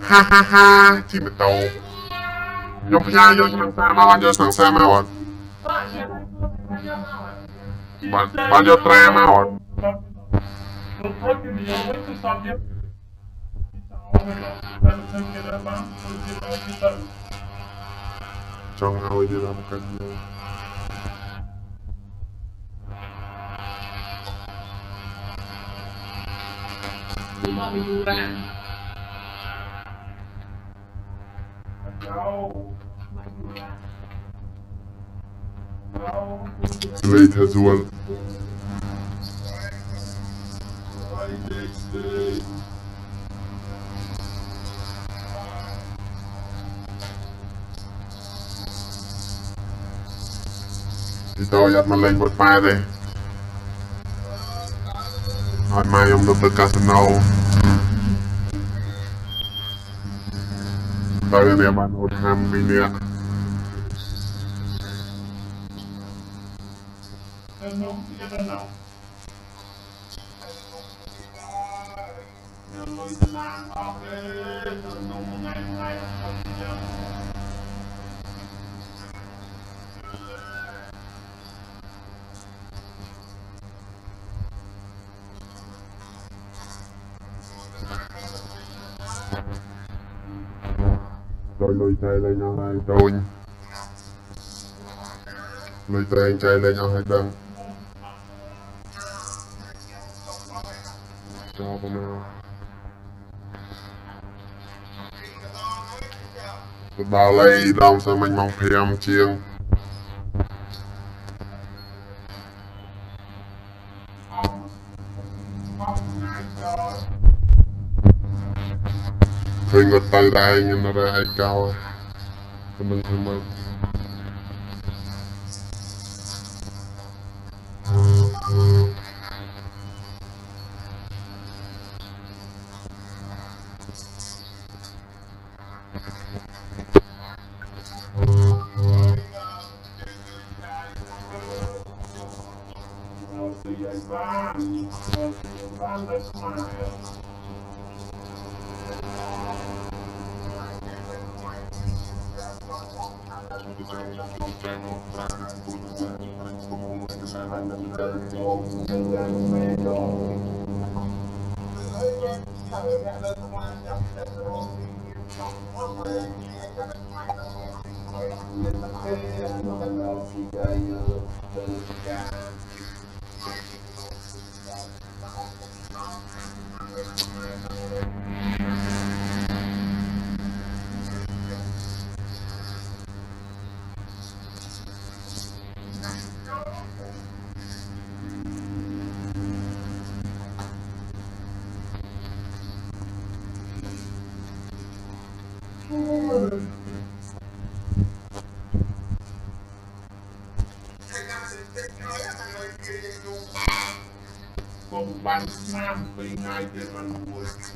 ha ha ha chỉ biết tàu nhóc nha vô thằng xa mau vô thằng xa mau bạn vô tre mau cho ngồi đi làm cái gì late as well thì tôi dắt mình lên một pha đi hỏi mai ông được tới casino tới nè bạn hột ham mình nè rồi lùi tay lên nhau hai tôi lùi tay chạy lên nhau hai đằng cho vào nào đào lấy đông sao mình mong phèm chiêng thôi ngồi tay đây nhưng nó ra ai cao thì mình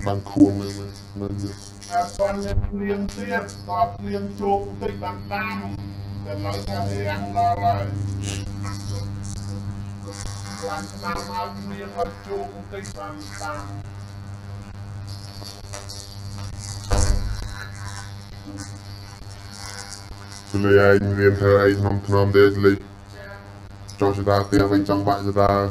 bạn khuôn mình con liên tiếp tọt liên chụp tích bằng tam để nói ra thì ăn lo rồi làm sao mà liên hợp chụp tích bằng tam Sila anh liên theo anh nom để lấy cho chúng ta tiền anh trong bạn chúng ta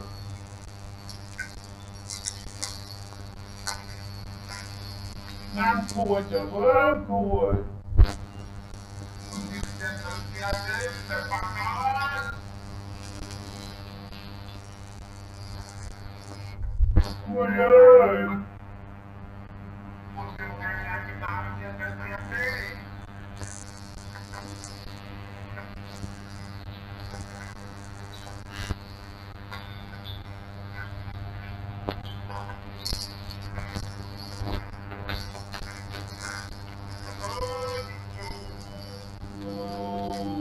Nam cua trở bớt cua Cua ơi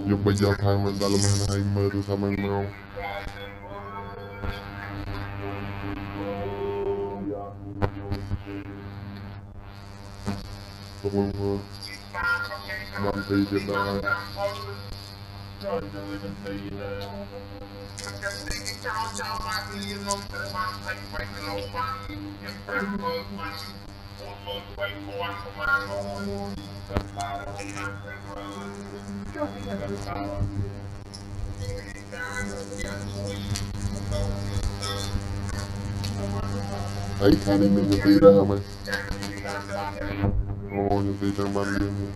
Dục bây giờ thang mình đã làm hay mơ từ sao mình mau. Không ơn hơn. Năm tỷ trên đời. Trời ơi, năm tỷ nè. Ấy khá đi mình tí đó hả mày? Ồ, những tí trong ban đêm.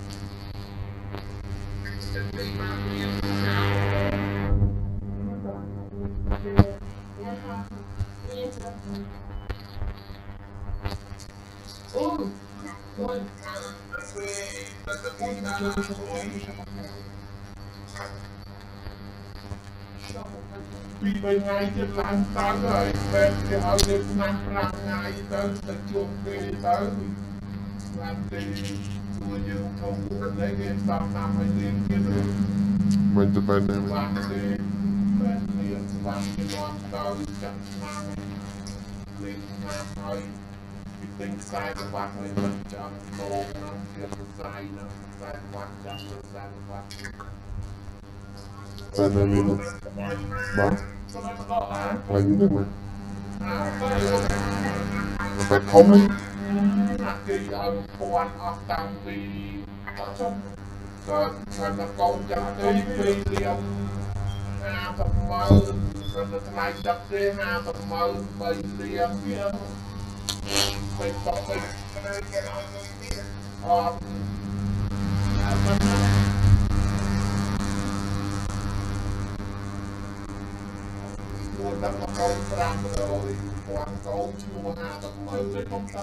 Vì bây ngày thì làm sao rồi, bên thì ở Việt Nam làm ngày tới, ta chuông đi tới. Làm thì tôi dương không lấy cái tao năm hay liên kia được. Mìnhจะไปไหนไหมlàm thì bên liền làm cái nón tới chẳng năm liên nam hơi. Vì tính sai cái bác này mình chẳng đồ năm kia sai nữa, sai bác chẳng được sai bác. Bên này mình bác là những cái mình phải không đi kỳ ở quan ở tăng vì còn là con chẳng đi vì liều tầm mơ rồi là thay đập đi tầm mơ bầy liều kia bầy tóc bầy Hãy subscribe cho kênh Ghiền Mì Gõ để không bỏ lỡ những video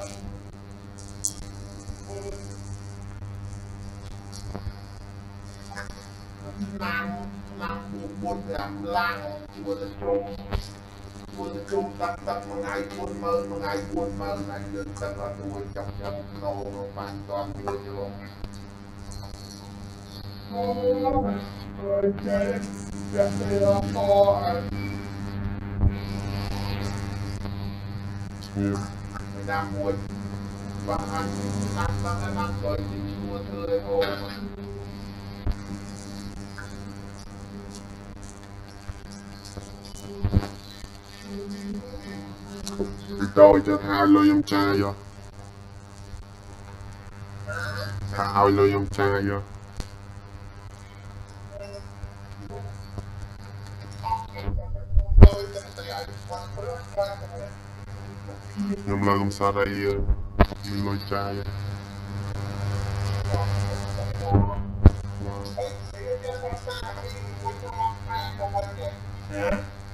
hấp dẫn làm buồn làm lang buồn chung tắt một ngày buồn mơ này đừng tắt là tôi trong nô nó hoàn toàn người luôn rồi chơi rất là to mày đang buồn và ăn rồi thì chua thưa đấy thôi tôi cho thao lôi ông cha vô thao lôi ông cha vô nhầm lôi ông xa đây mình lôi cha vô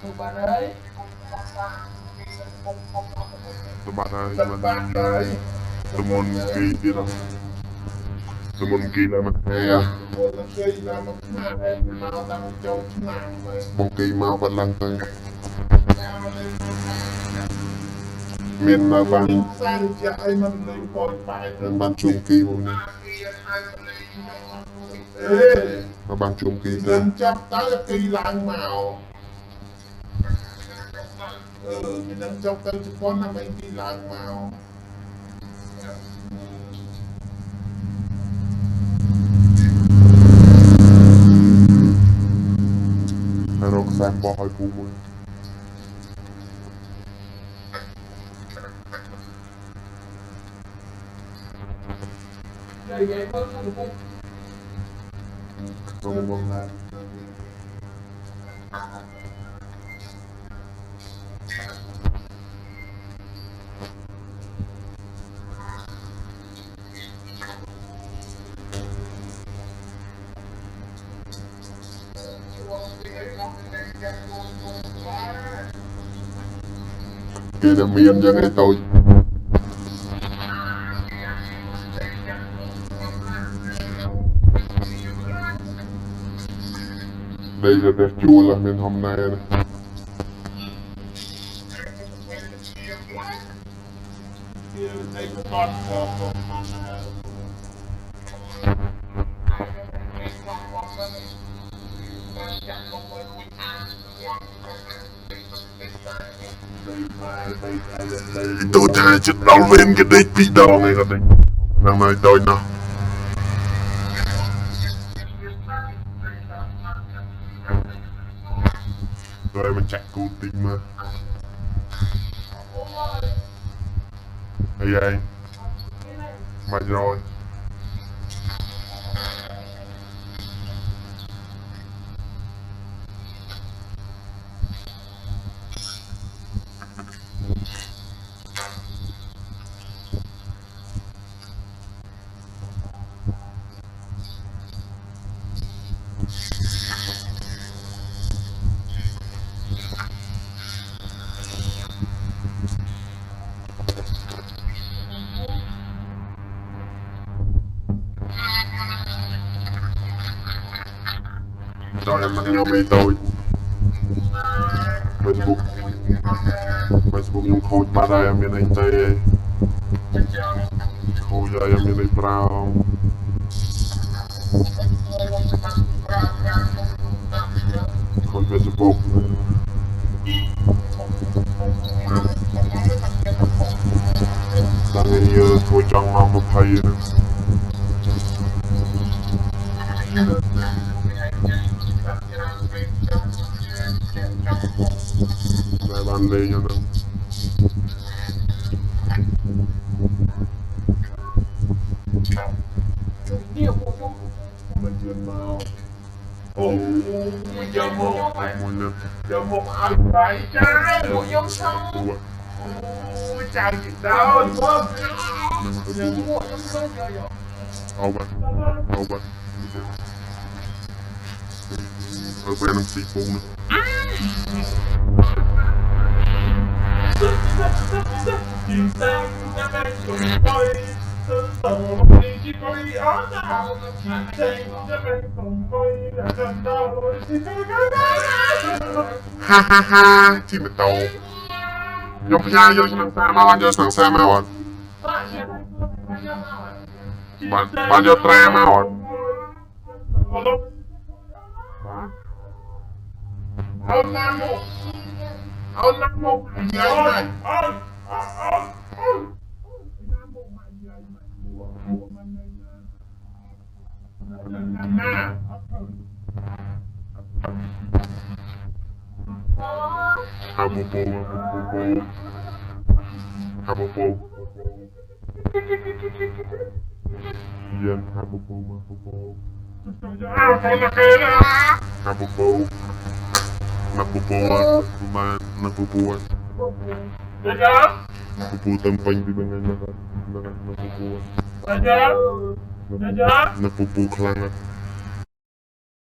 tụi bạn ơi tụi môn kỳ đi đâu tụi môn kỳ là mặt hè môn kỳ máu và lăng tay miền mà bạn bạn chung kỳ một này mà bạn chung kỳ tên chấp tới là kỳ lăng màu mình đang trong tân cho con là mấy kỳ lăng màu rok sang bỏ hỏi phụ mùi không mong là kia là miên cho cái tội đây là đẹp chua là miền hôm nay này tôi thà chết đau lên cái đích bị đau này cái đích năm nay đôi nào rồi mình chạy cố tình mà ấy anh mày rồi rồi em ăn nhau mê tôi Facebookខ្ញុំខូចបាត់ហើយអត់មានអីទេខូចហើយអត់មានអីប្រើខូច Facebook ដល់នេះធ្វើចង់មក20ហ្នឹងបានលេងហ្នឹងមិនជឿមកអូយកមកមួយនេះយកមកឲ្យបាយចាពួកខ្ញុំសោអូចាយជិះដល់មកខ្ញុំសោយកអោបាត់អើពេលនឹងស៊ីពងនេះha ha ha ជីបតោយកផ្សាយយកឆ្នាំសាមកយកឆ្នាំសាមកអត់បានយកត្រាមកអត់เอาน้ำมุกใหญ่ไหมฮาบูโบยันฮาบูโบมาบูโบฮาบูโบNagpupuan, nagpupuan. Nagpuputan pa yung bibangay nagpupuan. Nagpupuklang at